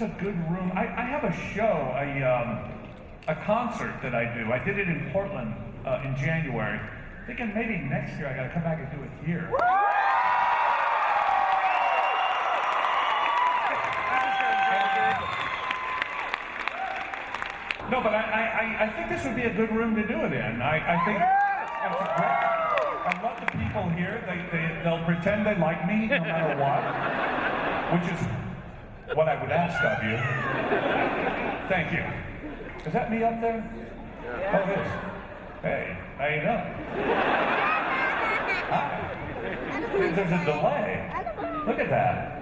a good room? I have a show, a concert that I do. I did it in Portland in January. Thinking maybe next year I gotta come back and do it here. No, but I think this would be a good room to do it in. I think it's a great. I love the people here. They'll pretend they like me no matter what, which is what I would ask of you. Thank you. Is that me up there? Yeah. Oh, it is. Hey, how you doing? Hi. There's a delay. Look at that.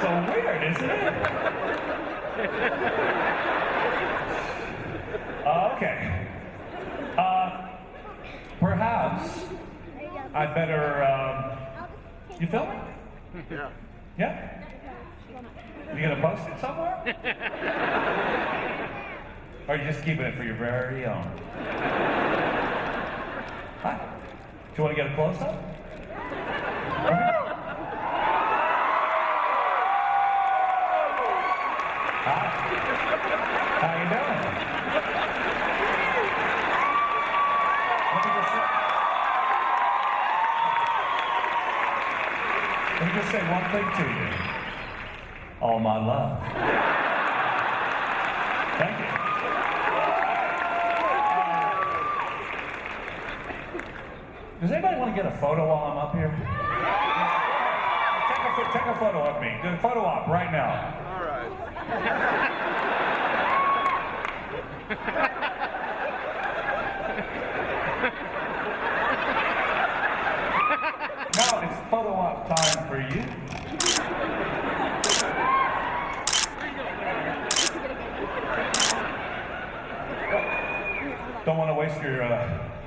So weird, isn't it? Okay. Perhaps I better. You filming? Yeah. Yeah? You gonna post it somewhere? Or are you just keeping it for your very own? Hi. Do you want to get a close-up? Hi. How you doing? Let me just say one thing to you. All my love. Thank you. Does anybody want to get a photo while I'm up here? Take a photo of me. Do a photo op right now. All right. Now it's photo op time for you. Don't want to waste your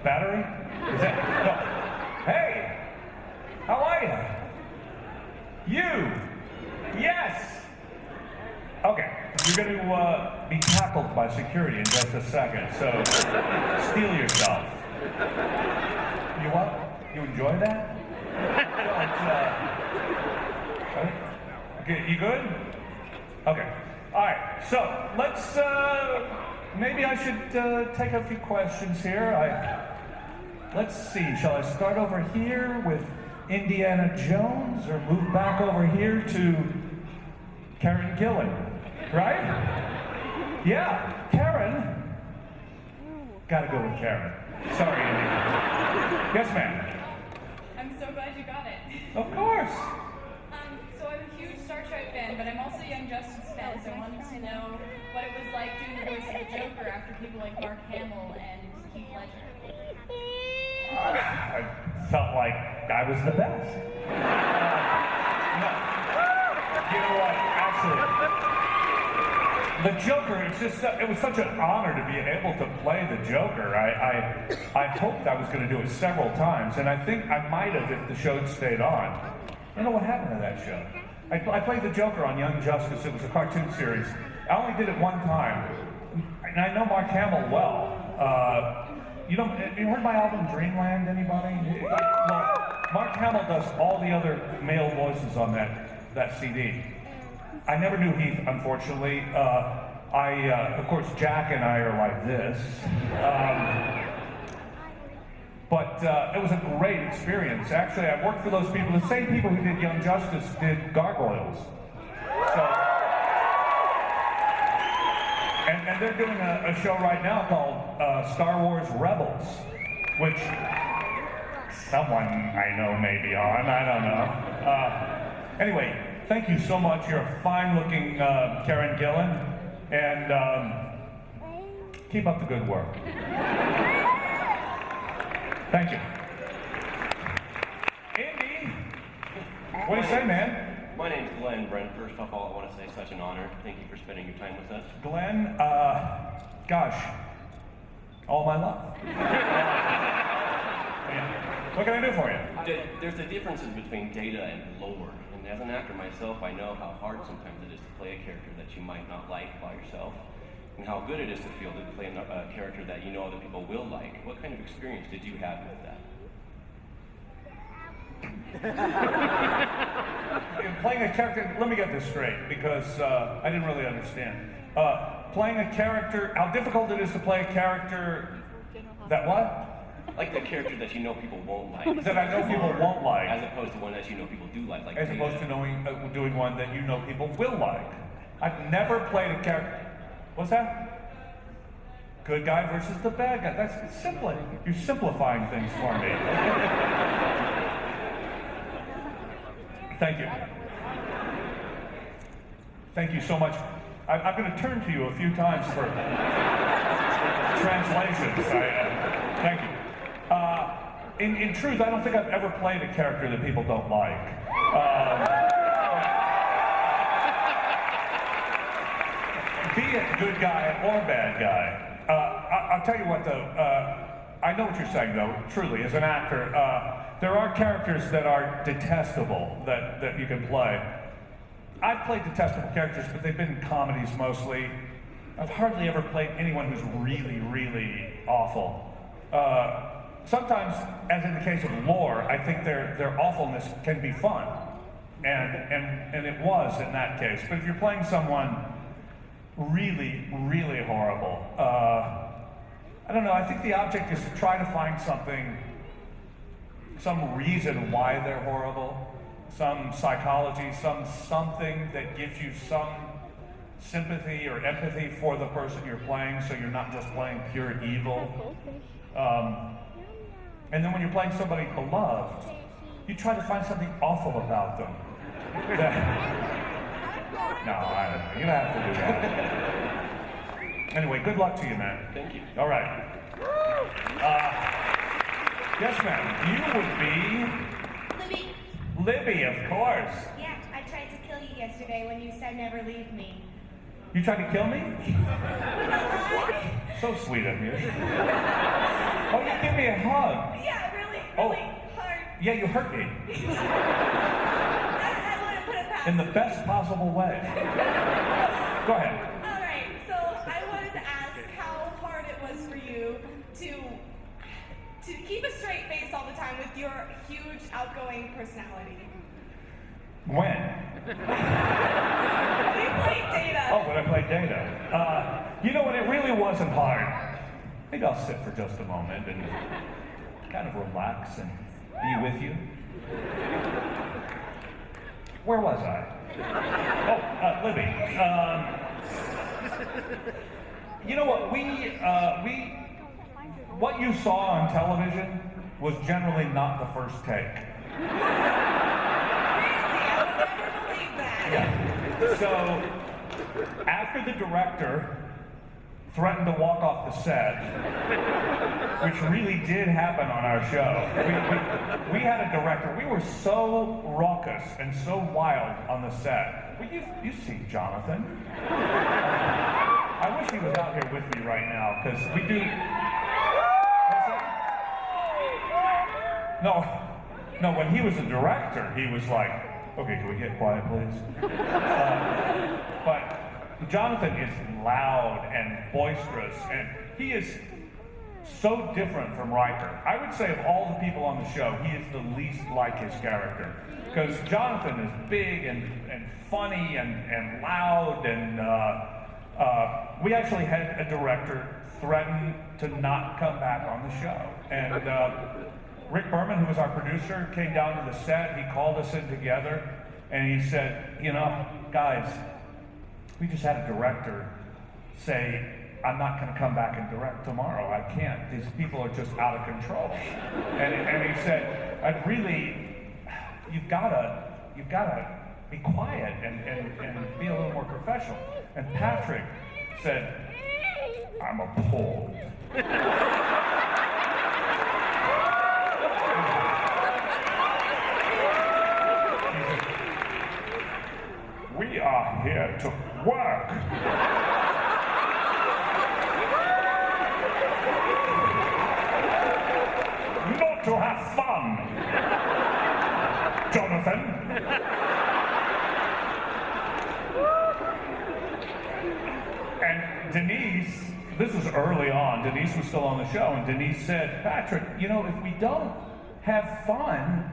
battery? Is that no? Hey, how are you? You? Yes. Okay, you're going to be tackled by security in just a second. So steel yourself. You what? You enjoy that? Okay, you good? Okay. All right. So let's. Maybe I should take a few questions here. Let's see. Shall I start over here with Indiana Jones, or move back over here to Karen Gillan? Right? Yeah, Karen. Gotta go with Karen. Sorry, Indiana. Yes, ma'am. I'm so glad you got it. Of course. So I'm a huge Star Trek fan, but I'm also a Young Justice fan, so I wanted to know what it was like doing the voice of the Joker after people like Mark Hamill and Heath Ledger. I felt like I was the best. No. You know what? Actually, the Joker, it was such an honor to be able to play the Joker. I hoped I was going to do it several times, and I think I might have if the show had stayed on. You know what happened to that show? I played the Joker on Young Justice. It was a cartoon series. I only did it one time, and I know Mark Hamill well. You heard my album Dreamland, anybody? Well, Mark Hamill does all the other male voices on that CD. I never knew Heath, unfortunately. Of course, Jack and I are like this. But it was a great experience. Actually, I worked for those people. The same people who did Young Justice did Gargoyles. So, and they're doing a show right now called Star Wars Rebels, which someone I know may be on. I don't know. Anyway, thank you so much. You're a fine-looking Karen Gillan, and keep up the good work. Thank you. Andy, what do you say, man? My name's Glenn. Brent, first off all, I want to say it's such an honor. Thank you for spending your time with us. Glenn, gosh, all my love. What can I do for you? There's the differences between data and lore. And as an actor myself, I know how hard sometimes it is to play a character that you might not like by yourself, and how good it is to feel to play a character that you know other people will like. What kind of experience did you have with that? Playing a character, let me get this straight, because I didn't really understand. Playing a character, how difficult it is to play a character that what? Like the character that you know people won't like. That I know people won't like. As opposed to one that you know people do like As opposed to doing one that you know people will like. I've never played a character. What's that? Good guy versus the bad guy. That's simple. You're simplifying things for me. Thank you. Thank you so much. I'm going to turn to you a few times for translations. Thank you. In truth, I don't think I've ever played a character that people don't like. Be it good guy or bad guy. I'll tell you what, though. I know what you're saying, though. Truly, as an actor, there are characters that are detestable that you can play. I've played detestable characters, but they've been in comedies mostly. I've hardly ever played anyone who's really, really awful. Sometimes, as in the case of lore, I think their awfulness can be fun. And it was in that case. But if you're playing someone really, really horrible, I don't know, I think the object is to try to find some reason why they're horrible, some psychology, something that gives you some sympathy or empathy for the person you're playing, so you're not just playing pure evil. And then when you're playing somebody beloved, you try to find something awful about them. No, I don't know. You're gonna have to do that. Anyway, good luck to you, man. Thank you. All right. Yes, ma'am. You would be Libby. Libby, of course. Yeah, I tried to kill you yesterday when you said never leave me. You tried to kill me? You know what? So sweet of you. Oh, you give me a hug. Yeah, really hard. Yeah, you hurt me. I want to put it past In the best possible way. Go ahead. All right, so I wanted to ask how hard it was for you to keep a straight face all the time with your huge outgoing personality. When? When you played Data. Oh, when I played Data. You know what? It really wasn't hard. Maybe I'll sit for just a moment and kind of relax and be with you. Where was I? Oh, Libby. You know what? What you saw on television was generally not the first take. Really? I would never believe that. Yeah. So, after the director threatened to walk off the set, which really did happen on our show. We had a director, we were so raucous and so wild on the set. Well, you see Jonathan. I wish he was out here with me right now, because we do... What's that? No, when he was a director, he was like, okay, can we get quiet, please? But Jonathan is loud and boisterous, and he is so different from Riker. I would say of all the people on the show, he is the least like his character. Because Jonathan is big and funny and loud, and we actually had a director threaten to not come back on the show. And Rick Berman, who was our producer, came down to the set, he called us in together, and he said, you know, guys, we just had a director say, I'm not going to come back and direct tomorrow. I can't. These people are just out of control. And he said, you've got to be quiet and be a little more professional. And Patrick said, I'm appalled. We are here to work. Not to have fun, Jonathan. And Denise, this was early on, Denise was still on the show, and Denise said, Patrick, you know, if we don't have fun,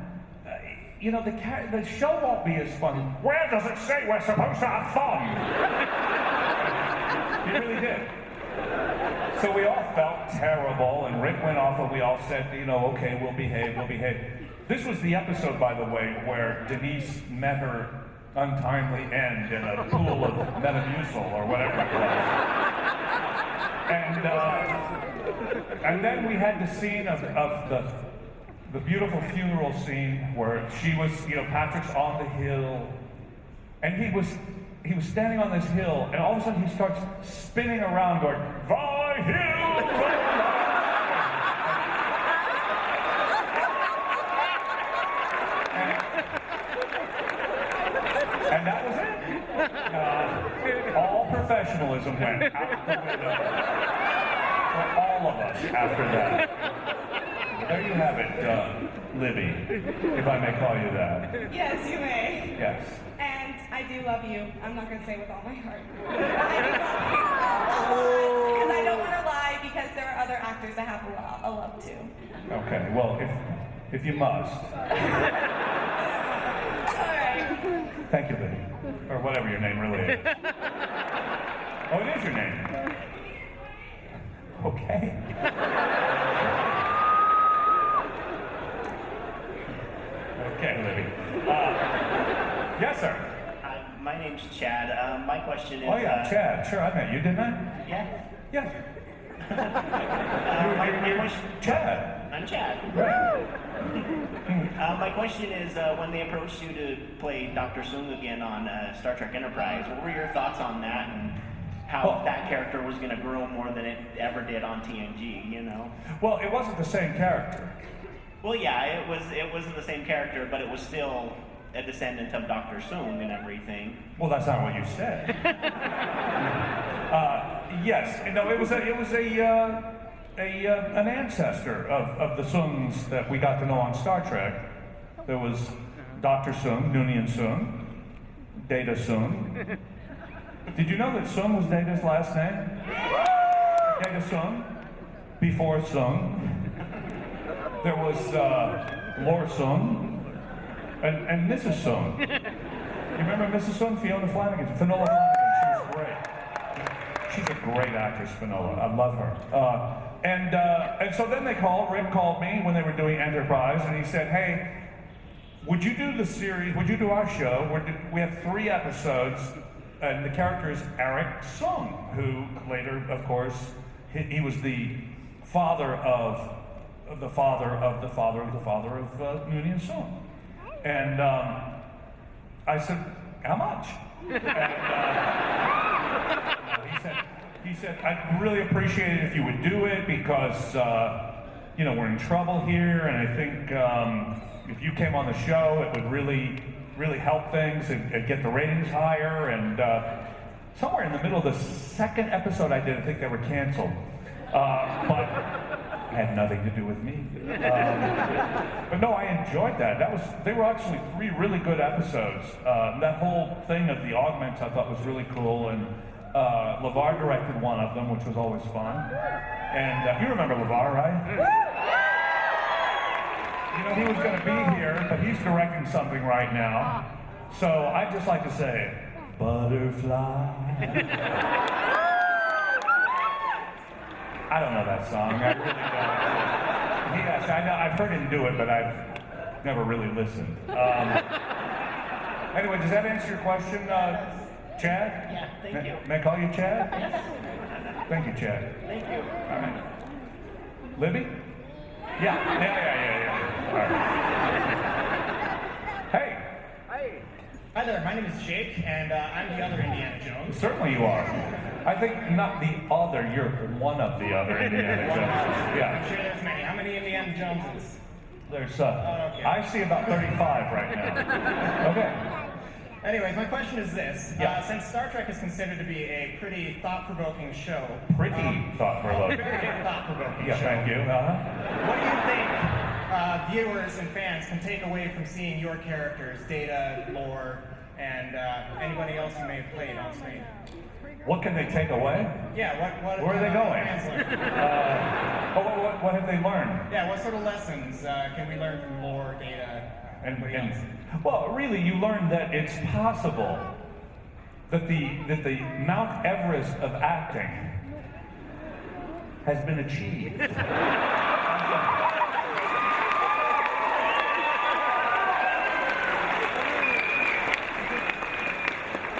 you know, the show won't be as fun. Where does it say we're supposed to have fun? He really did. So we all felt terrible, and Rick went off and we all said, you know, okay, we'll behave. This was the episode, by the way, where Denise met her untimely end in a pool of Metamucil or whatever it was. And then we had the scene of the beautiful funeral scene where she was, you know, Patrick's on the hill, and he was standing on this hill, and all of a sudden he starts spinning around going, "Thy hill, thy and that was it. All professionalism went out the window for all of us after that. There you have it, Libby, if I may call you that. Yes, you may. Yes. And I do love you. I'm not going to say with all my heart. I do love you because I don't want to lie, because there are other actors I have a love to. Okay, well, if you must. All right. Thank you, Libby. Or whatever your name really is. Oh, it is your name. Okay. Okay, Libby. Yes, sir. My name's Chad. My question is... Oh, yeah, Chad. Sure, I met you, didn't I? Yeah. Yeah. My question... Chad. I'm Chad. Right. My question is, when they approached you to play Dr. Soong again on Star Trek Enterprise, what were your thoughts on that, and how that character was going to grow more than it ever did on TNG, you know? Well, it wasn't the same character. Well, yeah, it wasn't the same character, but it was still a descendant of Dr. Soong and everything. Well, that's not what you said. Yes, no, it was an ancestor of the Soongs that we got to know on Star Trek. There was Dr. Soong, Noonien Soong, Data Soong. Did you know that Soong was Data's last name? Data Soong, before Soong. There was Laura Soong and Mrs. Soong. You remember Mrs. Soong? Fiona Flanagan, Finola Flanagan. She was great. She's a great actress, Finola. I love her. And so then Rick called me when they were doing Enterprise, and he said, hey, would you do the series, would you do our show? We have 3 episodes, and the character is Eric Soong, who later, of course, he was the father of the father of the father of the father of Noonien Soong. And I said, how much? And he said, I'd really appreciate it if you would do it, because you know, we're in trouble here, and I think if you came on the show, it would really help things and get the ratings higher. And somewhere in the middle of the 2nd episode I did, I think they were canceled. But it had nothing to do with me. But no, I enjoyed that. They were actually 3 really good episodes. That whole thing of the augments I thought was really cool, and LeVar directed one of them, which was always fun. And you remember LeVar, right? You know, he was going to be here, but he's directing something right now. So I'd just like to say, butterfly. I don't know that song. I really don't. Yes, I know. I've heard him do it, but I've never really listened. Anyway, does that answer your question, Chad? Yeah, thank you. May I call you Chad? Yes. Thank you, Chad. Thank you. All right. Libby? Yeah. All right. Hey. Hi there, my name is Jake, and I'm the other Indiana Jones. Certainly you are. I think not the other, you're one of the other Indiana Joneses. Yeah. I'm sure there's many. How many Indiana Joneses? There's, okay. I see about 35 right now. Okay. Anyways, my question is this. Yeah. Since Star Trek is considered to be a pretty thought-provoking show. Pretty thought-provoking. Very thought-provoking show. Yeah, thank you. What do you think viewers and fans can take away from seeing your characters, Data, Lore, and anybody else you may have played on screen? What can they take away? Yeah, what Where are they going? fans learn? What have they learned? Yeah, what sort of lessons can we learn from Lore, Data, And well, really, you learn that it's possible that the Mount Everest of acting has been achieved.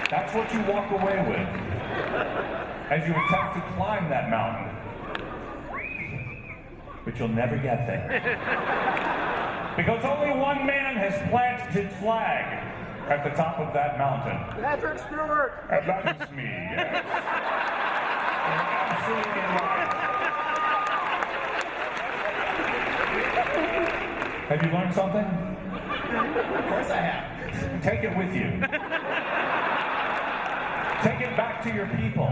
That's what you walk away with as you attempt to climb that mountain. But you'll never get there. Because only one man has planted his flag at the top of that mountain. Patrick Stewart! And that is me, yes. You're absolutely right. Have you learned something? Of course I have. Take it with you. Take it back to your people.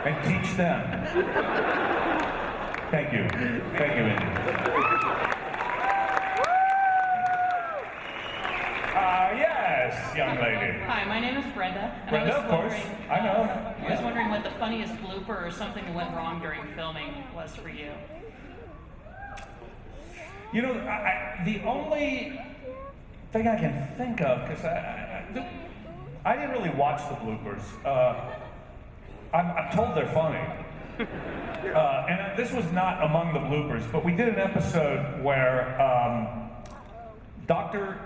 And teach them. Thank you. Thank you, Indy. Yes, young lady. Hi, my name is Brenda. And Brenda, of course. I know. I was wondering what the funniest blooper or something that went wrong during filming was for you. You know, the only thing I can think of, because I didn't really watch the bloopers. I'm told they're funny. And this was not among the bloopers, but we did an episode where Dr.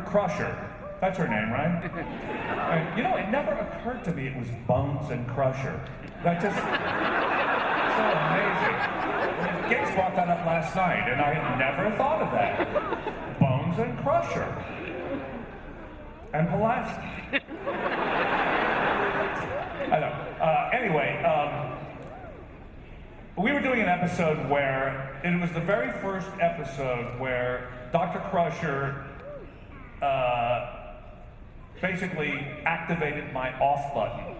Crusher, that's her name, right? And, you know, it never occurred to me it was Bones and Crusher. That just so amazing. Gates brought that up last night, and I had never thought of that. Bones and Crusher. And Pulaski. I know. Anyway, we were doing an episode where, it was the very first episode where Dr. Crusher basically activated my off button.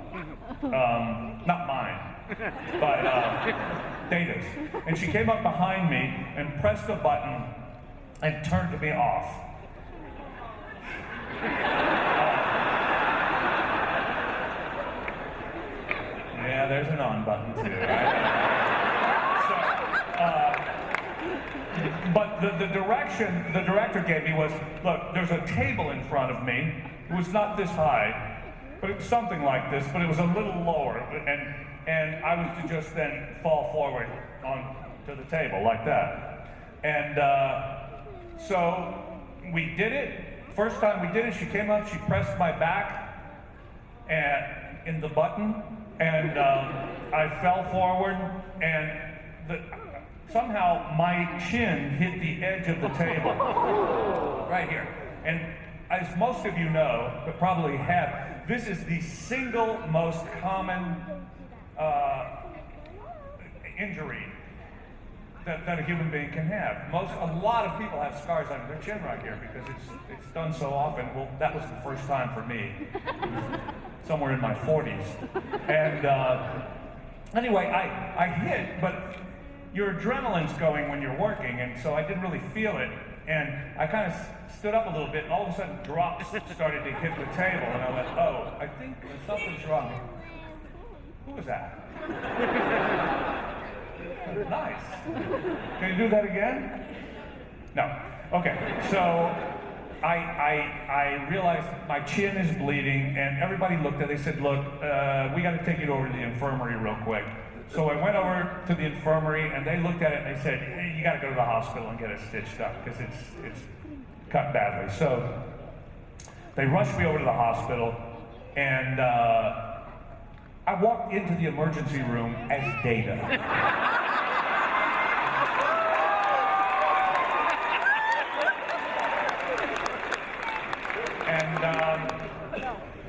Not mine, but Data's. And she came up behind me and pressed a button and turned me off. Yeah, there's an on button too, right? But the direction the director gave me was, look, there's a table in front of me. It was not this high, but it was something like this, but it was a little lower, and I was to just then fall forward onto the table like that. And so we did it. First time we did it, she came up, she pressed my back in the button, and I fell forward, and somehow my chin hit the edge of the table, right here. And as most of you know, but probably have, this is the single most common injury that a human being can have. A lot of people have scars on their chin right here because it's done so often. Well, that was the first time for me. Somewhere in my 40s. And anyway, I hit, but your adrenaline's going when you're working, and so I didn't really feel it. And I kind of stood up a little bit, and all of a sudden drops started to hit the table, and I went, oh, I think something's wrong. Who was that? Nice. Can you do that again? No. Okay, so I realized my chin is bleeding, and everybody looked at it. They said, look, we got to take you over to the infirmary real quick. So I went over to the infirmary, and they looked at it, and they said, hey, you got to go to the hospital and get it stitched up, because it's cut badly. So they rushed me over to the hospital, and I walked into the emergency room as Data. And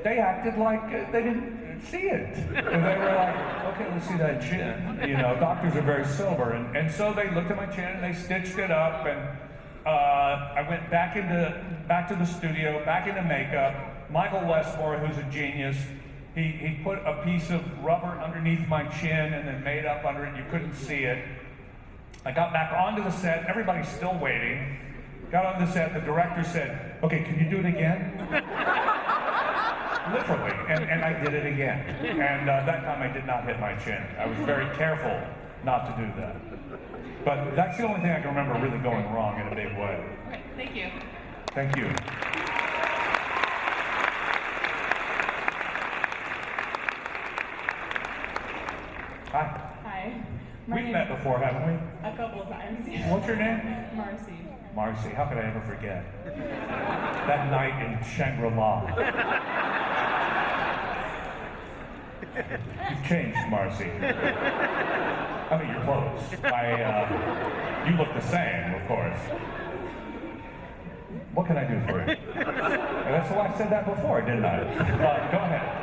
they acted like they didn't see it. And they were like, okay, let's see that chin. You know, doctors are very sober. And so they looked at my chin and they stitched it up. And I went back to the studio, back into makeup. Michael Westmore, who's a genius, he put a piece of rubber underneath my chin and then made up under it. You couldn't see it. I got back onto the set. Everybody's still waiting. Got on the set. The director said, okay, can you do it again? Literally, and I did it again. And that time I did not hit my chin. I was very careful not to do that. But that's the only thing I can remember really going wrong in a big way. Okay, thank you. Thank you. Hi. Hi. We've met before, haven't we? A couple of times. Yeah. What's your name? Marcy. Marcy. How could I ever forget? That night in Shangri-La. You've changed, Marcy. I mean, your clothes. You look the same, of course. What can I do for you? That's why I said that before, didn't I? Go ahead.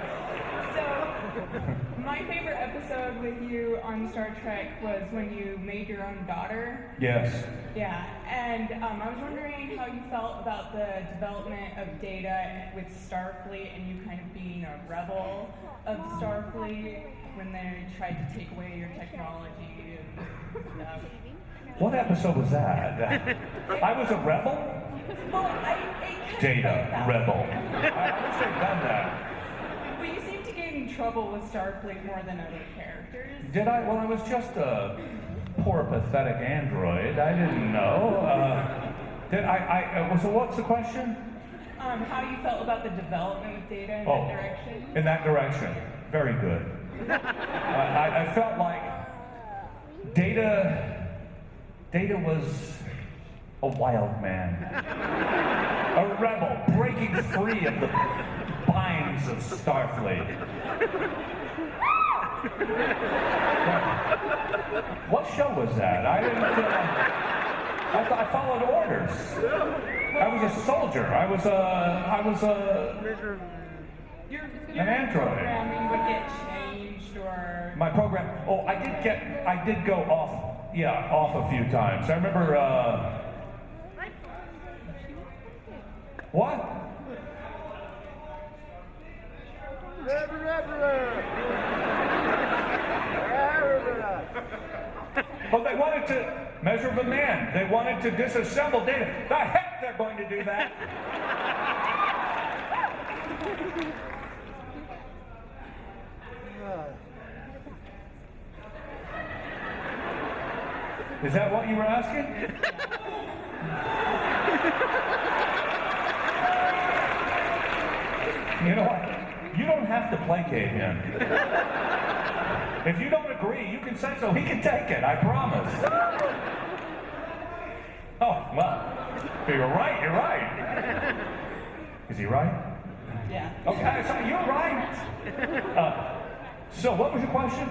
So, my favorite episode with you on Star Trek was when you made your own daughter. Yes. Yeah, and I was wondering how you felt about the development of Data with Starfleet and you kind of being a rebel of Starfleet when they tried to take away your technology and stuff. What episode was that? I was a rebel? Well, it kind of felt Data, that rebel. way. I wish they'd done that. But you seem to get in trouble with Starfleet more than other characters. Did I? Well, I was just a poor, pathetic android. I didn't know. So what's the question? How you felt about the development of Data in that direction? In that direction. Very good. I felt like Data was a wild man. A rebel breaking free of the binds of Starfleet. What show was that? I didn't. I followed orders. I was a soldier. I was Your an android. programming would get changed or... My program. Oh, I did go off. Yeah, off a few times. I remember. What? Well, they wanted to measure the man. They wanted to disassemble Data. The heck they're going to do that? Is that what you were asking? You know what? You don't have to placate him. If you don't agree, you can say so. He can take it, I promise. Oh, well, you're right, you're right. Is he right? Yeah. Okay, so you're right. So what was your question?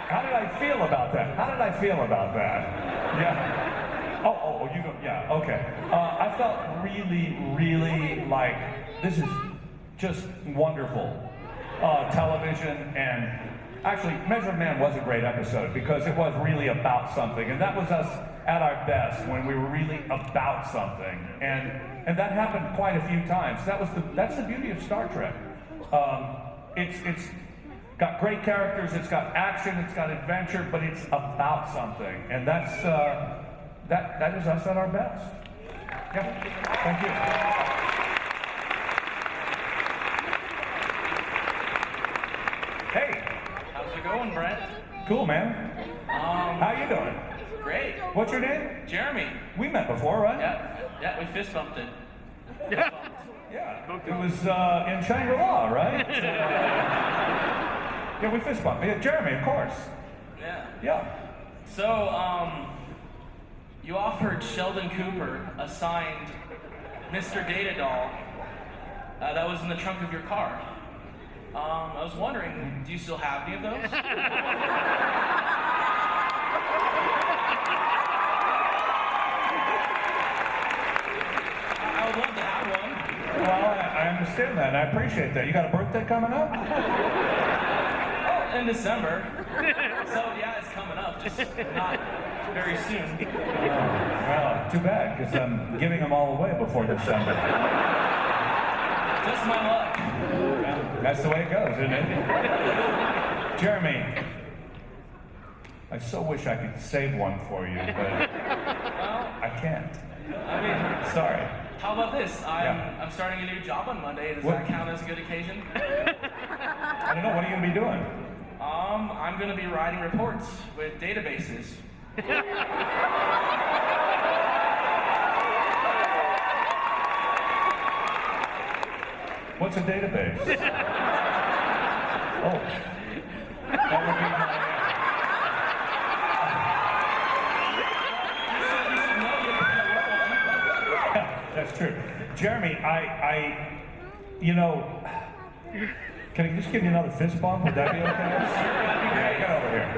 How did I feel about that? How did I feel about that? Yeah. Oh, you go. Yeah. Okay. I felt really like this is just wonderful television, and actually, Measured Man was a great episode because it was really about something, and that was us at our best when we were really about something, and that happened quite a few times. That's the beauty of Star Trek. It's got great characters, it's got action, it's got adventure, but it's about something, and that is us at our best. Yeah, thank you. Hey, How's it going, Brent? cool man. How you doing? Great. What's your name? Jeremy. We met before, right? Yeah, we fist bumped it. Yeah, it was in Shangri-La, right? Yeah, we fist bumped. Yeah, Jeremy, of course. Yeah. Yeah. So, you offered Sheldon Cooper a signed Mr. Data doll that was in the trunk of your car. I was wondering, do you still have any of those? I would love to have one. Well, I understand that, and I appreciate that. You got a birthday coming up? Oh, in December. So yeah, it's coming up, just not very soon. Well, too bad, because I'm giving them all away before December. Just my luck. Yeah, that's the way it goes, isn't it? Jeremy, I so wish I could save one for you, but Well, I can't. I mean, Sorry. how about this? Yeah. I'm starting a new job on Monday. Does What? that count as a good occasion? I don't know, what are you going to be doing? I'm gonna be writing reports with databases. What's a database? Oh. That would be my... That's true. Jeremy, you know, can I just give you another fist bump? Would that be okay? Yeah, get over here.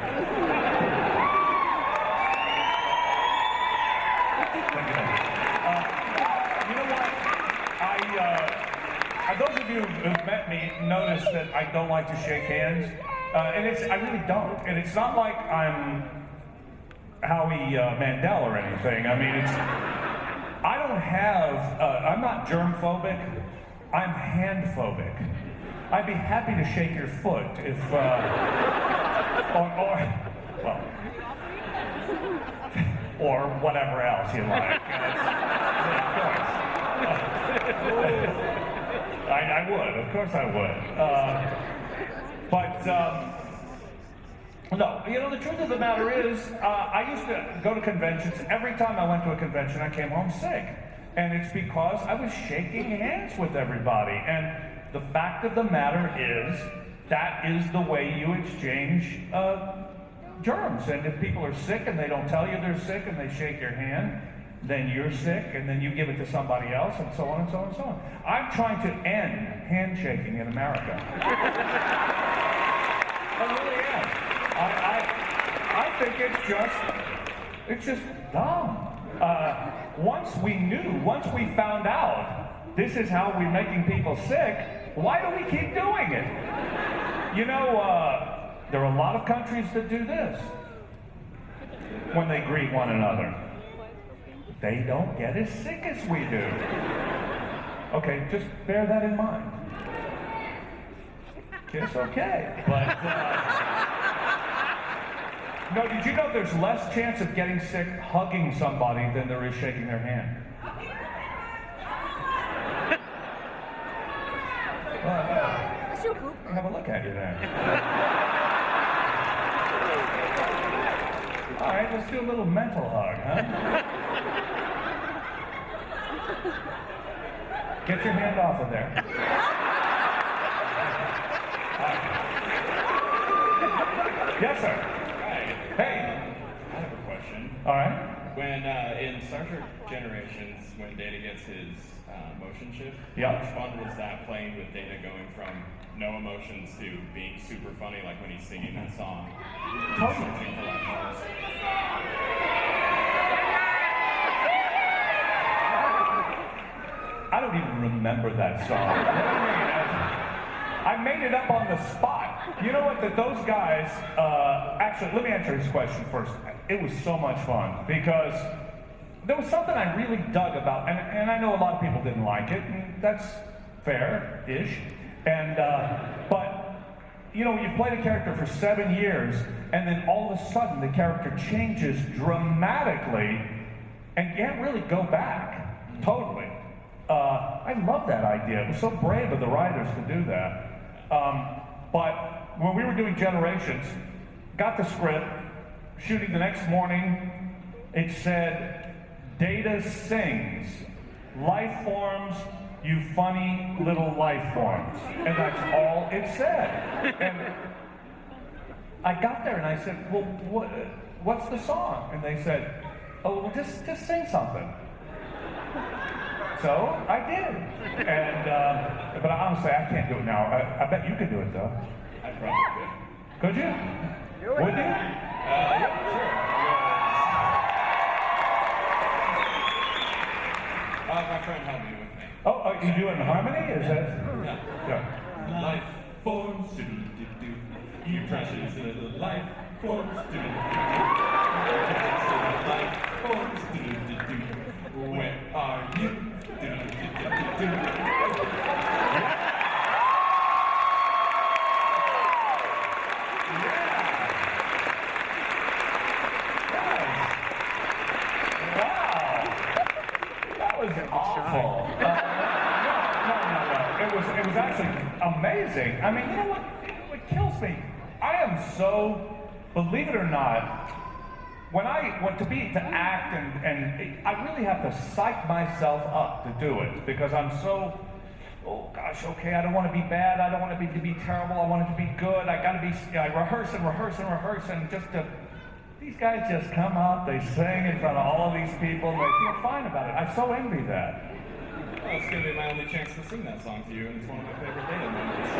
Thank you. You know what? Those of you who've met me notice that I don't like to shake hands, and I really don't. And it's not like I'm Howie Mandel or anything. I mean, I don't have, I'm not germ-phobic, I'm hand-phobic. I'd be happy to shake your foot if, or whatever else you like. Of course I would. No, you know, the truth of the matter is, I used to go to conventions. Every time I went to a convention, I came home sick. And it's because I was shaking hands with everybody. And the fact of the matter is, that is the way you exchange germs. And if people are sick and they don't tell you they're sick and they shake your hand, then you're sick, and then you give it to somebody else, and so on and so on and so on. I'm trying to end handshaking in America. I really am. I think it's just dumb. Once we found out this is how we're making people sick, why do we keep doing it? You know, there are a lot of countries that do this when they greet one another. They don't get as sick as we do. Okay, just bear that in mind. Kiss okay. But, no, did you know there's less chance of getting sick hugging somebody than there is shaking their hand? Have a look at you then. All right, let's do a little mental hug, huh? Get your hand off of there. Yes, sir. Hi. Hey. I have a question. All right. When in Star Trek Generations, when Data gets his motion shift, Yeah. how much fun was that playing with Data going from no emotions to being super funny, like when he's singing that song? Totally. Searching for life forms. I don't even remember that song. I made it up on the spot. You know what? That those guys. Actually, let me answer his question first. It was so much fun because there was something I really dug about, and I know a lot of people didn't like it, and that's fair-ish. And but you know, you played a character for 7 years, and then all of a sudden the character changes dramatically, and you can't really go back. Totally. I love that idea. It was so brave of the writers to do that. But when we were doing Generations, got the script, shooting the next morning, it said, Data sings, life forms, you funny little life forms. And that's all it said. And I got there and I said, well, what's the song? And they said, oh, well, just sing something. So I did, and but honestly, I can't do it now. I bet you could do it though. I probably could. Could you? Would you? Yeah, sure. My friend helped me with me. Oh, you do it in harmony? Is that? Yeah. Yeah. Life forms, do-do-do-do. You precious little life forms, do-do-do-do. Life forms, do-do-do-do. Where are you? Awful. No. It was actually amazing. I mean, you know what kills me? I am so, believe it or not, when I want to act and I really have to psych myself up to do it because I'm so, oh gosh, okay, I don't want to be bad, I don't want to be terrible, I want it to be good, I gotta be, I rehearse and just to, these guys just come up, they sing in front of all of these people and they feel fine about it. I so envy that. Well, it's gonna be my only chance to sing that song to you, and it's one of my favorite data moments.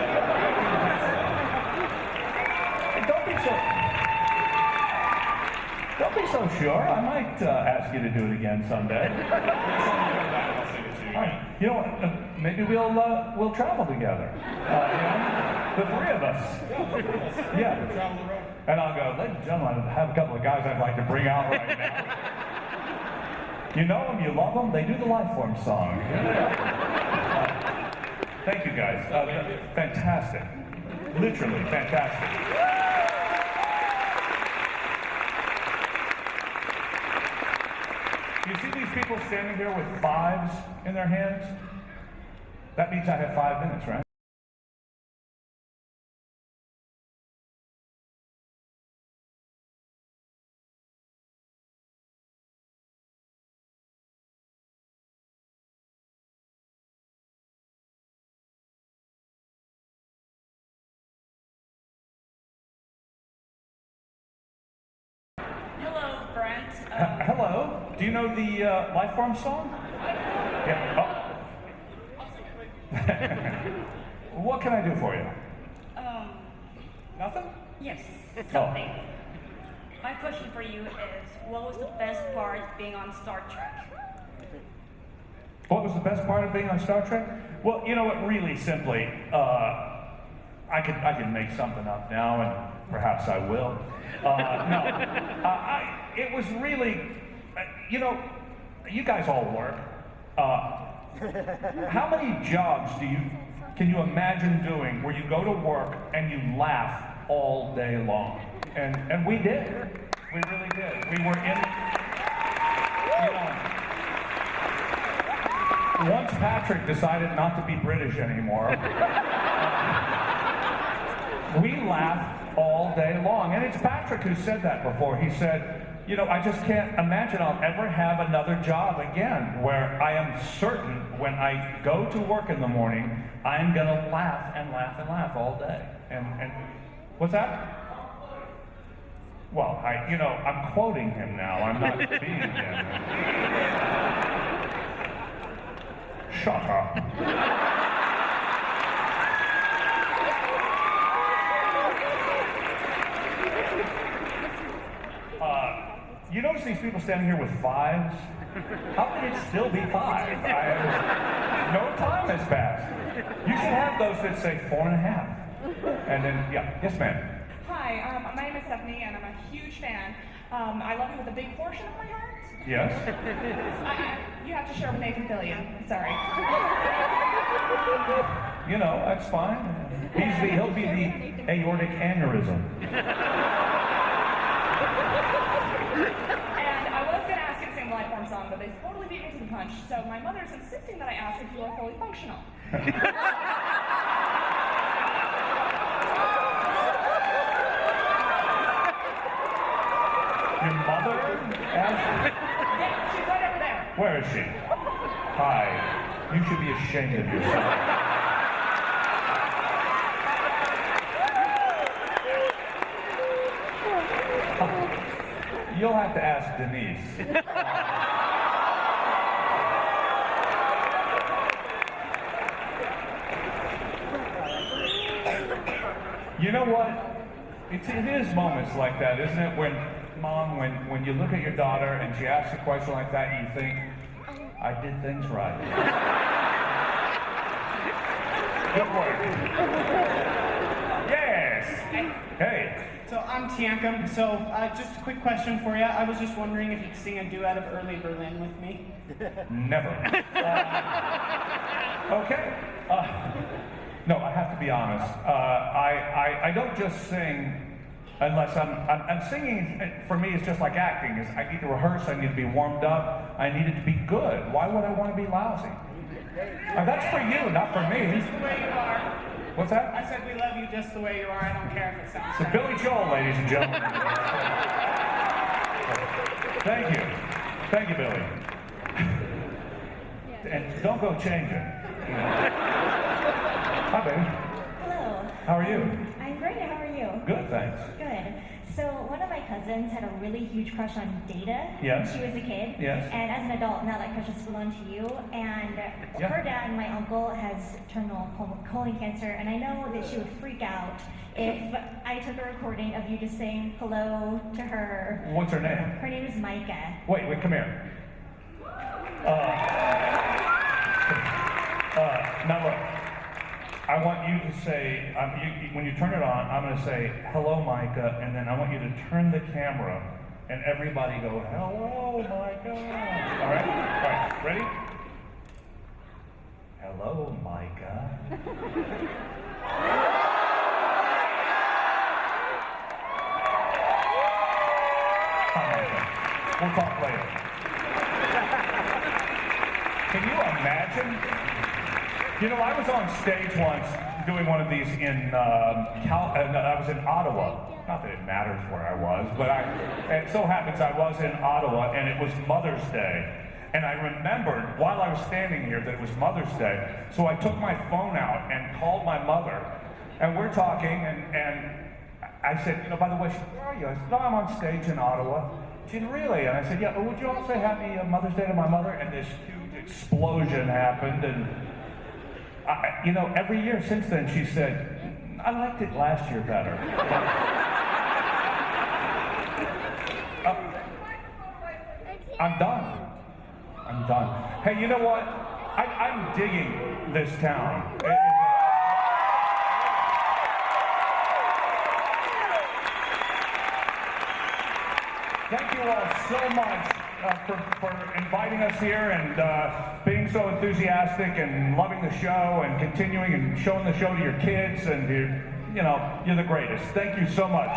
Don't be so sure. I might ask you to do it again someday. Next time you come back, I'll sing it to you. All right. You know what? Maybe we'll travel together. The three of us. Yeah. Travel the road. And I'll go, ladies and gentlemen, I have a couple of guys I'd like to bring out right now. You know them, you love them, they do the Lifeform song. Thank you guys. Fantastic. Literally fantastic. You see these people standing here with fives in their hands? That means I have 5 minutes, right? Hello, Brent. Hello. Do you know the Lifeform song? Yeah. Oh. What can I do for you? Nothing? Yes, Oh. something. My question for you is, what was the best part being on Star Trek? What was the best part of being on Star Trek? Well, you know what? Really simply, I could make something up now, and perhaps I will. It was really, you know, you guys all work. How many jobs can you imagine doing where you go to work and you laugh all day long? And we did. We really did. We were in, you know, once Patrick decided not to be British anymore, we laughed all day long. And it's Patrick who said that before. He said, you know, I just can't imagine I'll ever have another job again where I am certain when I go to work in the morning, I'm going to laugh and laugh and laugh all day. And what's that? Well, I'm quoting him now. I'm not being him. Shut up. You notice these people standing here with fives? How can it still be 5? No time has passed. You should have those that say 4.5. And then, yeah, yes ma'am. Hi, my name is Stephanie, and I'm a huge fan. I love you with a big portion of my heart. Yes? You have to share with Nathan Fillion. Sorry. You know, that's fine. He'll be the aortic aneurysm. And I was going to ask you to sing the Lifeform song, but they totally beat me to the punch. So my mother's insisting that I ask if you are fully functional. Your mother asked? Yeah, she's right over there. Where is she? Hi. You should be ashamed of yourself. You'll have to ask Denise. You know what? It is moments like that, isn't it? When, Mom, when you look at your daughter and she asks a question like that, you think, I did things right. Good work. Yes. Hey. So I'm Tiankum. So just a quick question for you. I was just wondering if you could sing a duet of Early Berlin with me. Never. Okay. No, I have to be honest. I don't just sing unless I'm singing. For me, it's just like acting. I need to rehearse. I need to be warmed up. I need it to be good. Why would I want to be lousy? That's for you, not for me. Just the way you are. What's that? I said we love you just the way you are. I don't care if it sounds So bad. Billy Joel, ladies and gentlemen. Thank you. Thank you, Billy. And don't go changing. Hi, baby. Hello. How are you? I'm great. How are you? Good, thanks. Good. So one of my cousins had a really huge crush on Data Yes. when she was a kid. Yes. And as an adult, now that crush has fallen to you. And Yeah. her dad, my uncle, has terminal colon cancer. And I know that she would freak out if I took a recording of you just saying hello to her. What's her name? Her name is Micah. Wait, come here. Now look, I want you to say, when you turn it on, I'm going to say, hello, Micah, and then I want you to turn the camera, and everybody go, hello, Micah. All right? All right, ready? Hello, Micah. Hi, Micah. We'll talk later. Can you imagine? You know, I was on stage once doing one of these in I was in Ottawa. Not that it matters where I was, but it so happens I was in Ottawa, and it was Mother's Day. And I remembered while I was standing here that it was Mother's Day. So I took my phone out and called my mother, and we're talking, and I said, you know, by the way, she said, where are you? I said, no, I'm on stage in Ottawa. She said, really? And I said, yeah, well, would you all say happy Mother's Day to my mother? And this huge explosion happened, and you know, every year since then, she said, I liked it last year better. I'm done. I'm done. Hey, you know what? I'm digging this town. Thank you all so much for inviting us here and being so enthusiastic and loving the show and continuing and showing the show to your kids, and you're the greatest. Thank you so much.